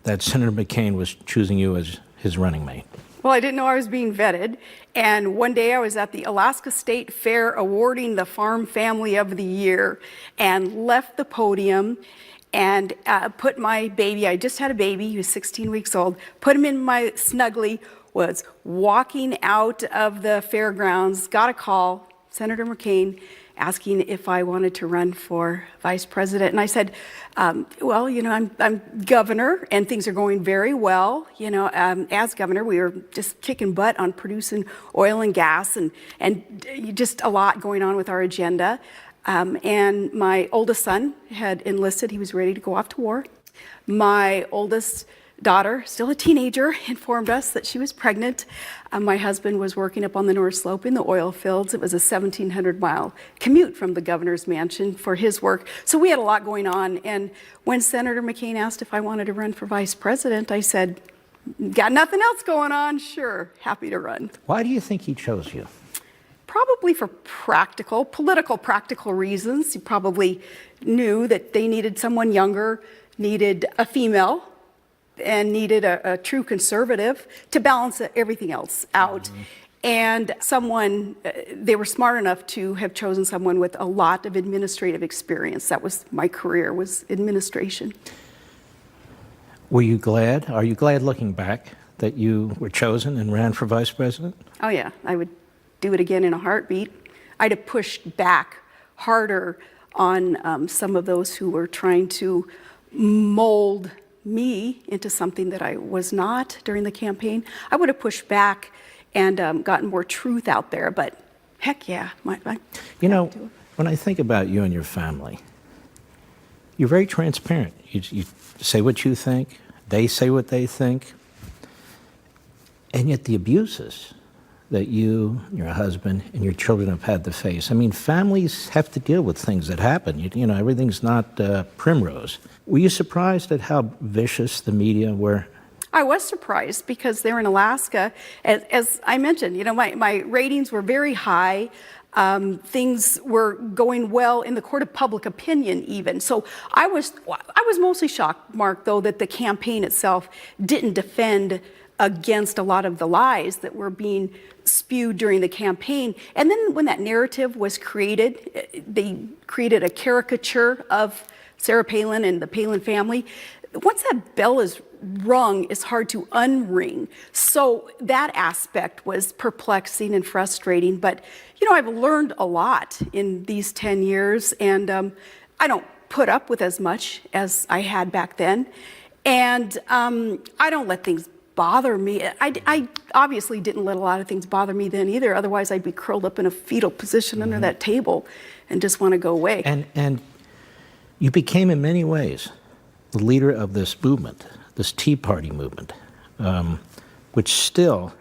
that Senator McCain was choosing you as his running mate? Well, I didn't know I was being vetted. And one day I was at the Alaska State Fair awarding the Farm Family of the Year and left the podium and put my baby, I just had a baby, he was 16 weeks old, put him in my snuggly, was walking out of the fairgrounds, got a call, Senator McCain, asking if I wanted to run for vice president. And I said, well, you know, I'm governor and things are going very well. You know, as governor, we were just kicking butt on producing oil and gas and just a lot going on with our agenda. And my oldest son had enlisted. He was ready to go off to war. My oldest daughter, still a teenager, informed us that she was pregnant. My husband was working up on the North Slope in the oil fields. It was a 1,700-mile commute from the governor's mansion for his work. So we had a lot going on. And when Senator McCain asked if I wanted to run for vice president, I said, got nothing else going on? Sure, happy to run. Why do you think he chose you? Probably for political practical reasons. He probably knew that they needed someone younger, needed a female, and needed a true conservative to balance everything else out. Mm-hmm. And someone, they were smart enough to have chosen someone with a lot of administrative experience. That was my career, was administration. Were you glad, are you glad looking back that you were chosen and ran for vice president? Oh yeah, I would do it again in a heartbeat. I'd have pushed back harder on some of those who were trying to mold me into something that I was not during the campaign. I would have pushed back and gotten more truth out there, but heck yeah. You know, when I think about you and your family, you're very transparent. You say what you think, they say what they think, and yet the abuses that you, your husband, and your children have had to face. I mean, families have to deal with things that happen. You know, everything's not primrose. Were you surprised at how vicious the media were? I was surprised because they're in Alaska. As I mentioned, you know, my ratings were very high. Things were going well in the court of public opinion even. So I was mostly shocked, Mark, though, that the campaign itself didn't defend against a lot of the lies that were being spewed during the campaign. And then when that narrative was created, they created a caricature of Sarah Palin and the Palin family. Once that bell is rung, it's hard to unring. So that aspect was perplexing and frustrating. But, you know, I've learned a lot in these 10 years, and I don't put up with as much as I had back then. And I don't let things bother me. I obviously didn't let a lot of things bother me then either. Otherwise, I'd be curled up in a fetal position under that table and just want to go away. And you became, in many ways, the leader of this movement, this Tea Party movement, which still